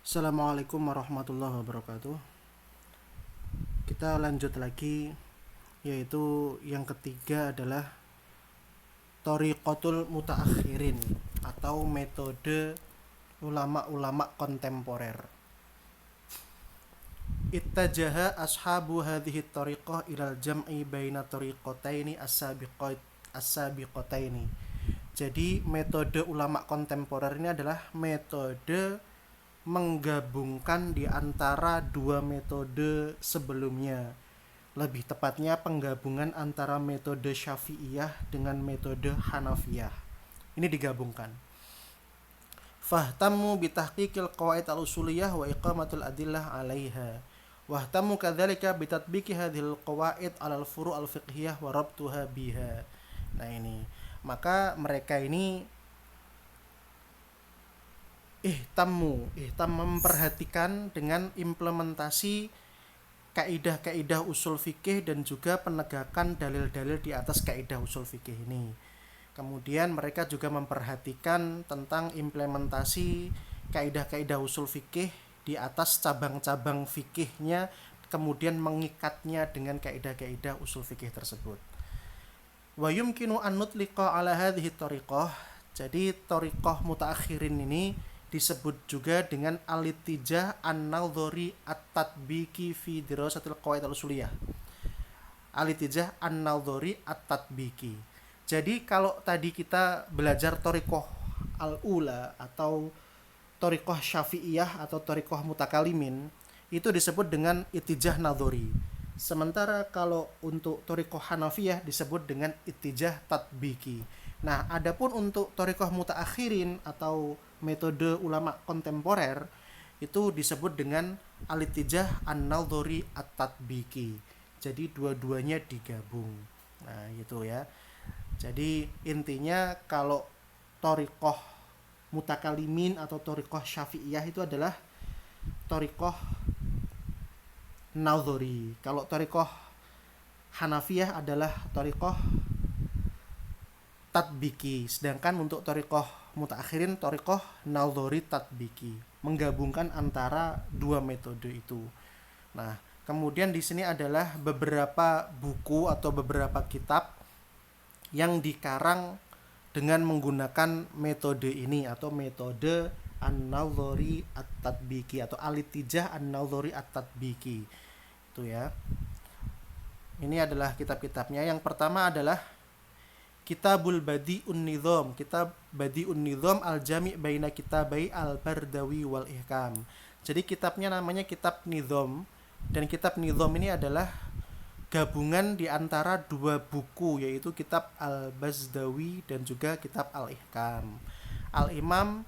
Assalamualaikum warahmatullahi wabarakatuh. Kita lanjut lagi, yaitu yang ketiga adalah Thoriqatul Mutaakhirin atau metode ulama-ulama kontemporer. Ittajaha ashabu hadhihi thariqah ilal jam'i baina thariqataini as-sabiqataini. Jadi metode ulama kontemporer ini adalah metode menggabungkan di antara dua metode sebelumnya. Lebih tepatnya penggabungan antara metode Syafi'iyah dengan metode Hanafiyah. Ini digabungkan. Fahtamu bitahqiqil qawaid al-usuliyah wa iqamatul adillah 'alaiha. Wahtamu kadzalika bitatbiqi hadhil qawaid 'alal furu' al-fiqhiyah wa rabtuha biha. Nah ini, maka mereka ini ihtam memperhatikan dengan implementasi kaidah-kaidah usul fikih dan juga penegakan dalil-dalil di atas kaidah usul fikih ini. Kemudian mereka juga memperhatikan tentang implementasi kaidah-kaidah usul fikih di atas cabang-cabang fikihnya, kemudian mengikatnya dengan kaidah-kaidah usul fikih tersebut. Wa yumkinu an nutliqa ala hadhihi thariqah. Jadi thariqah mutaakhirin ini disebut juga dengan al-ittijah an-nadhari at-tatbiki fi dirasatil qawaid al-usuliyah. Al-ittijah an-nadhari at-tatbiki. Jadi kalau tadi kita belajar thariqah al-ula atau thariqah syafi'iyah atau thariqah mutakalimin, itu disebut dengan ittijah nadhari. Sementara kalau untuk thariqah hanafiyah disebut dengan ittijah tatbiki. Nah, adapun untuk thariqah mutaakhirin atau metode ulama kontemporer itu disebut dengan al-ittijah an-nadhari at-tatbiki. Jadi dua-duanya digabung. Nah, gitu ya. Jadi intinya kalau thariqah mutakalimin atau thariqah syafi'iyah itu adalah thariqah nadhari. Kalau thariqah hanafiyah adalah thariqah tatbiki. Sedangkan untuk thariqah mutaakhirin thariqah nadhari tatbiki, menggabungkan antara dua metode itu. Nah, kemudian di sini adalah beberapa buku atau beberapa kitab yang dikarang dengan menggunakan metode ini atau metode an-nadhari at-tatbiki atau al-ittijah an-nadhari at-tatbiki. Itu ya. Ini adalah kitab-kitabnya. Yang pertama adalah Kitabul Badi'un Nizam, Kitab Badi'un Nizam al-Jami' baina kitabai al-Bardawi wal Ihkam. Jadi kitabnya namanya Kitab Nizam, dan Kitab Nizam ini adalah gabungan di antara dua buku, yaitu Kitab Al-Bazdawi dan juga Kitab Al-Ihkam. Al-Imam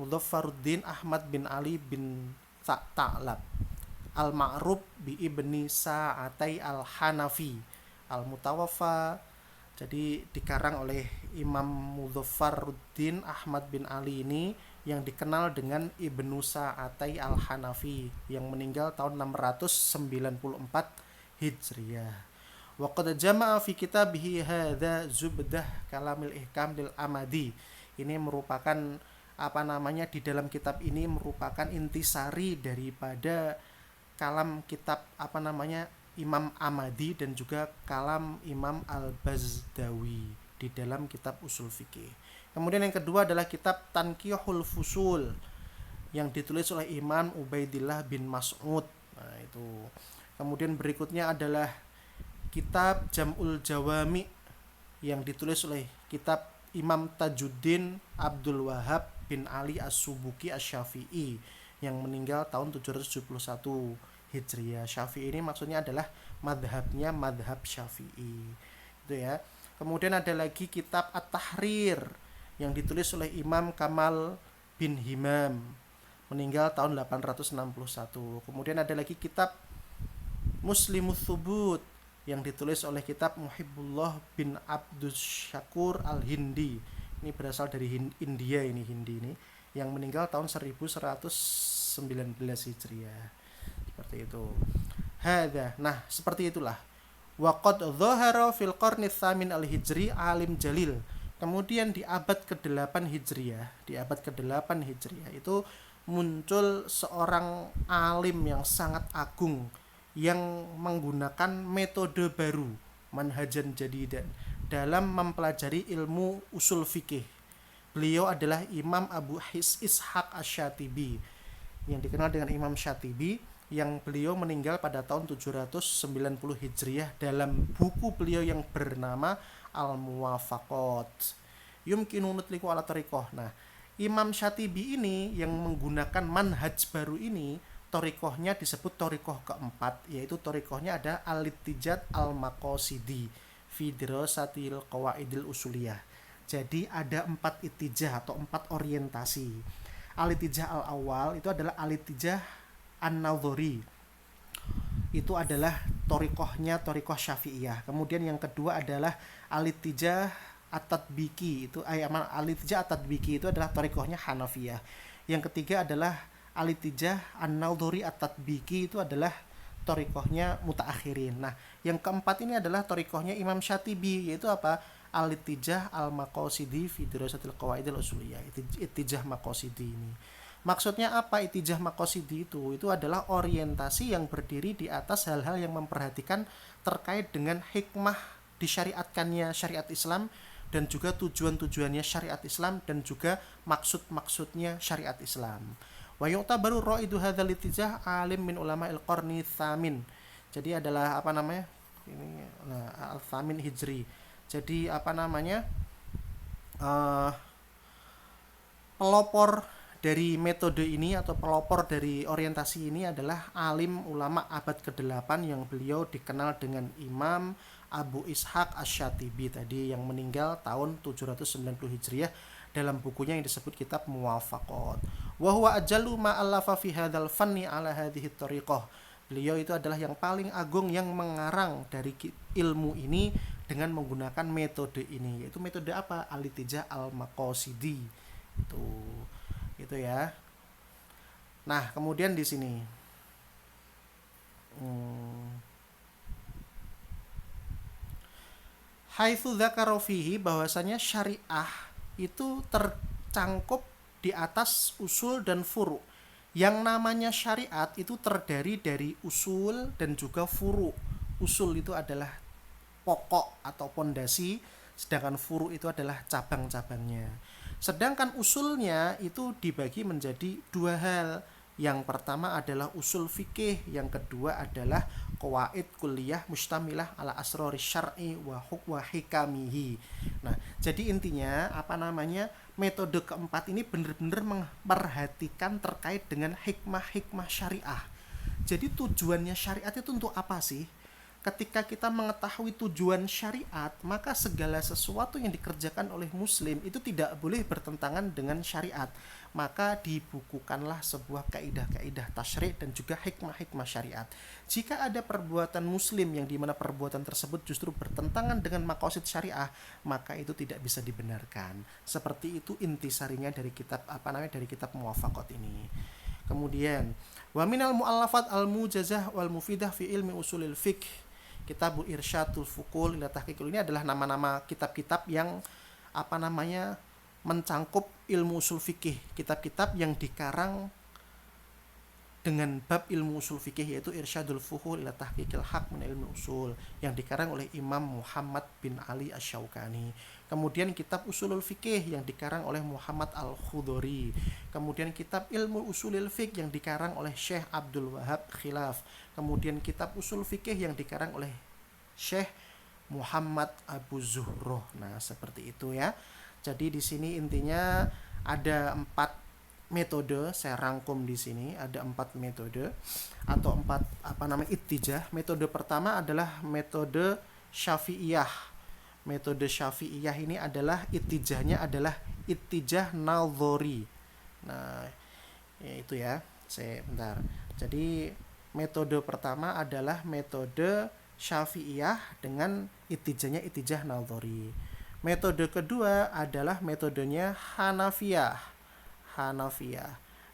Mudhaffaruddin Ahmad bin Ali bin Ta'lab Al-Ma'ruf bi Ibni Sa'atai Al-Hanafi Al-Mutawaffa. Jadi dikarang oleh Imam Mudhaffaruddin Ahmad bin Ali ini yang dikenal dengan Ibnu Sa'atai Al-Hanafi yang meninggal tahun 694 Hijriah. Wa qad jama'a fi kitabihi hadza zubdah kalamil ihkam lil Amadi. Ini merupakan di dalam kitab ini merupakan intisari daripada kalam kitab Imam Amadi dan juga kalam Imam Al-Bazdawi di dalam kitab usul fikih. Kemudian yang kedua adalah kitab Tanqihul Fusul yang ditulis oleh Imam Ubaidillah bin Mas'ud. Nah, itu. Kemudian berikutnya adalah kitab Jam'ul Jawami yang ditulis oleh kitab Imam Tajuddin Abdul Wahab bin Ali As-Subuki Asy-Syafi'i yang meninggal tahun 771 Hijriah. Syafi'i ini maksudnya adalah madhabnya madhab Syafi'i. Itu ya. Kemudian ada lagi kitab At-Tahrir yang ditulis oleh Imam Kamal bin Himam, meninggal tahun 861. Kemudian ada lagi kitab Muslimus Thubut yang ditulis oleh kitab Muhibbullah bin Abdus Syakur Al-Hindi. Ini berasal dari India ini, Hindi ini, yang meninggal tahun 1119 Hijriah. Seperti itu. Hadza. Nah, seperti itulah. Wa qad dhahara fil qarni tsamin al-hijri alim jalil Kemudian di abad ke-8 Hijriah, itu muncul seorang alim yang sangat agung yang menggunakan metode baru, manhajan jadidan, dalam mempelajari ilmu usul fikih. Beliau adalah Imam Abu Ishaq Asy-Syatibi, yang dikenal dengan Imam Syatibi, yang beliau meninggal pada tahun 790 Hijriah dalam buku beliau yang bernama Al-Muwafaqat. Yumkinu nutliku ala tariqah. Nah, Imam Syatibi ini yang menggunakan manhaj baru ini, torikohnya disebut torikoh keempat, yaitu torikohnya ada al-ittijad al-maqasidi fi dirasatil qawaidil usuliyah. Jadi ada 4 itijah atau 4 orientasi. Al-ittijah al-awal itu adalah al-ittijah an-nadhari, itu adalah torikohnya torikoh syafi'iyah. Kemudian yang kedua adalah al-ittijah at-tatbiki, itu al-ittijah at-tatbiki itu adalah torikohnya Hanafiyah. Yang ketiga adalah al-ittijah an-nadhari at-tatbiki, itu adalah torikohnya mutaakhirin. Nah, yang keempat ini adalah torikohnya Imam Syatibi, yaitu apa? Al-ittijah al-maqasidi fi dirasatil qawaidil usuliyah. Ittijah maqasidi ini. Maksudnya apa ittijah maqasidi itu? Itu adalah orientasi yang berdiri di atas hal-hal yang memperhatikan terkait dengan hikmah disyariatkannya syariat Islam, dan juga tujuan-tujuannya syariat Islam, dan juga maksud-maksudnya syariat Islam. Wa yu'tabaru ra'idu hadzal ittijah alim min ulama'il qarni tsamin. Jadi adalah apa namanya? Ini al-tsamin Hijri. Jadi apa namanya? Pelopor dari metode ini atau pelopor dari orientasi ini adalah alim ulama abad ke-8 yang beliau dikenal dengan Imam Abu Ishaq Asy-Syatibi tadi, yang meninggal tahun 790 Hijriah dalam bukunya yang disebut kitab Muwafaqat. Wa huwa ajallu ma allafa fi hadzal fanni ala hadhihi thariqah. Beliau itu adalah yang paling agung yang mengarang dari ilmu ini dengan menggunakan metode ini, yaitu metode apa? Al-ittijah al-maqasidi. Itu ya. Nah, kemudian di sini haitsu dzakara fihi, bahwasanya syariah itu tercangkup di atas usul dan furu. Yang namanya syariat itu terdiri dari usul dan juga furu. Usul itu adalah pokok atau pondasi, sedangkan furu itu adalah cabang-cabangnya. Sedangkan usulnya itu dibagi menjadi 2 hal. Yang pertama adalah usul fikih, yang kedua adalah qawaid kulliyah mustamilah ala asrori syar'i wa hikamihi. Nah, jadi intinya apa namanya? Metode keempat ini benar-benar memperhatikan terkait dengan hikmah-hikmah syariah. Jadi tujuannya syariat itu untuk apa sih? Ketika kita mengetahui tujuan syariat, maka segala sesuatu yang dikerjakan oleh muslim itu tidak boleh bertentangan dengan syariat. Maka dibukukanlah sebuah kaidah-kaidah tasyri' dan juga hikmah-hikmah syariat. Jika ada perbuatan muslim yang dimana perbuatan tersebut justru bertentangan dengan maqasid syariah, maka itu tidak bisa dibenarkan. Seperti itu intisarinya dari kitab dari kitab Muwafaqat ini. Kemudian wa minal mu'allafat al-mujazah wal mufidah fi ilmi usulil fiqh, Kitab Irsyatul Fuqul ila Tahqiqul, ini adalah nama-nama kitab-kitab yang mencangkup ilmu usul fikih, kitab-kitab yang dikarang dengan bab ilmu usul fikih, yaitu Irsyadul Fuqul ila Tahqiqil Haq min ilmi usul, yang dikarang oleh Imam Muhammad bin Ali Asy-Syaukani. Kemudian kitab Usulul Fikih yang dikarang oleh Muhammad Al-Khudhari. Kemudian kitab Ilmu Usulil Fiqh yang dikarang oleh Syekh Abdul Wahab Khilaf. Kemudian kitab Usul Fikih yang dikarang oleh Syekh Muhammad Abu Zuhroh. Nah, seperti itu ya. Jadi di sini intinya ada 4 metode, saya rangkum di sini ada 4 metode atau 4 ittijah. Metode pertama adalah metode Syafi'iyah. Metode Syafi'iyah ini adalah ittijahnya adalah ittijah nadhari. Nah, ya itu ya. Bentar. Jadi metode pertama adalah metode Syafi'iyah dengan ittijahnya ittijah nadhari. Metode kedua adalah metodenya Hanafiyah.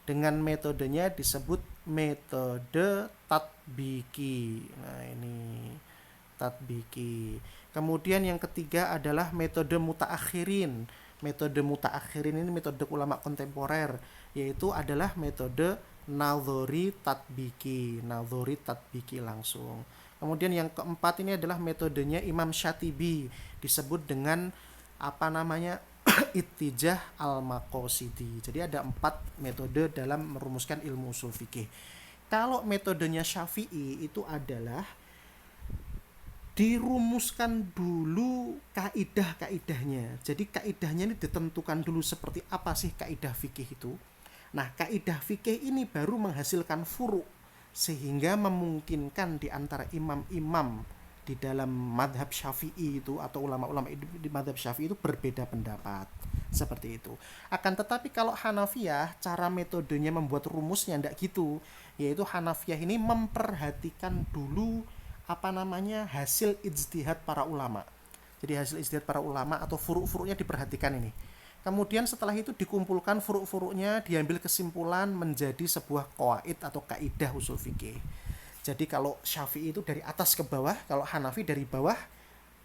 Dengan metodenya disebut metode tatbiki. Nah, ini tatbiki. Kemudian yang ketiga adalah metode mutaakhirin. Metode mutaakhirin ini metode ulama kontemporer, yaitu adalah metode nadhori tatbiki, nadhori tatbiki langsung. Kemudian yang keempat ini adalah metodenya Imam Syatibi, disebut dengan apa namanya Ittijah al-Maqasidi. Jadi ada 4 metode dalam merumuskan ilmu usul fikih. Kalau metodenya Syafi'i itu adalah dirumuskan dulu kaidah-kaidahnya. Jadi kaidahnya ini ditentukan dulu seperti apa sih kaidah fikih itu. Nah, kaidah fikih ini baru menghasilkan furu, sehingga memungkinkan di antara imam-imam di dalam madhab Syafi'i itu atau ulama-ulama di madhab Syafi'i itu berbeda pendapat. Seperti itu. Akan tetapi kalau Hanafiyah, cara metodenya membuat rumusnya tidak gitu. Yaitu Hanafiyah ini memperhatikan dulu apa namanya hasil ijtihad para ulama. Jadi hasil ijtihad para ulama atau furu-furunya diperhatikan ini. Kemudian setelah itu dikumpulkan furu-furunya, diambil kesimpulan menjadi sebuah qawaid atau kaidah usul fikih. Jadi kalau Syafi'i itu dari atas ke bawah, kalau Hanafi dari bawah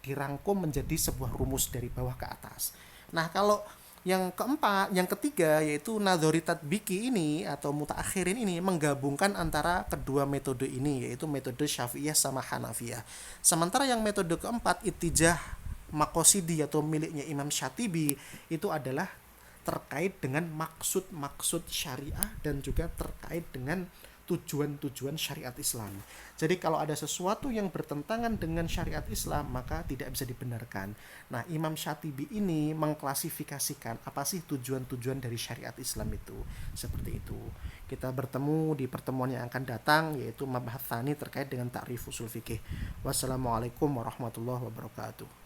dirangkum menjadi sebuah rumus dari bawah ke atas. Nah, kalau yang keempat, yang ketiga yaitu nadhori tatbiki ini atau mutaakhirin ini menggabungkan antara kedua metode ini, yaitu metode Syafi'iyah sama Hanafiyah. Sementara yang metode keempat Ittijah Maqasidi atau miliknya Imam Syatibi itu adalah terkait dengan maksud-maksud syariah dan juga terkait dengan tujuan-tujuan syariat Islam. Jadi kalau ada sesuatu yang bertentangan dengan syariat Islam, maka tidak bisa dibenarkan. Nah, Imam Syatibi ini mengklasifikasikan apa sih tujuan-tujuan dari syariat Islam itu. Seperti itu. Kita bertemu di pertemuan yang akan datang, yaitu mabahats tsani terkait dengan ta'rif usul fikih. Wassalamualaikum warahmatullahi wabarakatuh.